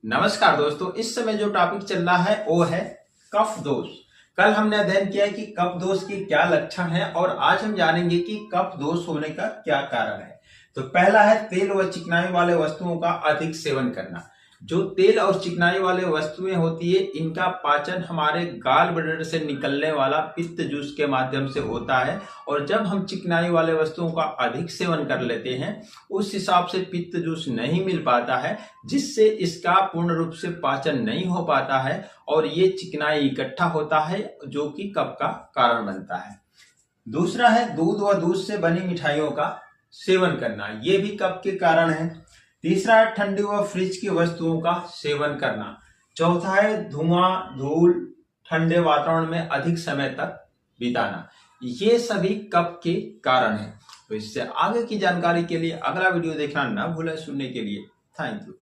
नमस्कार दोस्तों, इस समय जो टॉपिक चल रहा है वो है कफ दोष। कल हमने अध्ययन किया कि कफ दोष के क्या लक्षण हैं और आज हम जानेंगे कि कफ दोष होने का क्या कारण है। तो पहला है तेल व चिकनाई वाले वस्तुओं का अधिक सेवन करना। जो तेल और चिकनाई वाले वस्तुएं होती है, इनका पाचन हमारे गाल ब्लैडर से निकलने वाला पित्त जूस के माध्यम से होता है और जब हम चिकनाई वाले वस्तुओं का अधिक सेवन कर लेते हैं उस हिसाब से पित्त जूस नहीं मिल पाता है, जिससे इसका पूर्ण रूप से पाचन नहीं हो पाता है और ये चिकनाई इकट्ठा होता है जो कि कफ का कारण बनता है। दूसरा है दूध व दूध से बनी मिठाइयों का सेवन करना, ये भी कफ के कारण है। तीसरा है ठंडी व फ्रिज की वस्तुओं का सेवन करना। चौथा है धुआं, धूल, ठंडे वातावरण में अधिक समय तक बिताना। ये सभी कफ के कारण हैं। तो इससे आगे की जानकारी के लिए अगला वीडियो देखना ना भूलें। सुनने के लिए थैंक यू।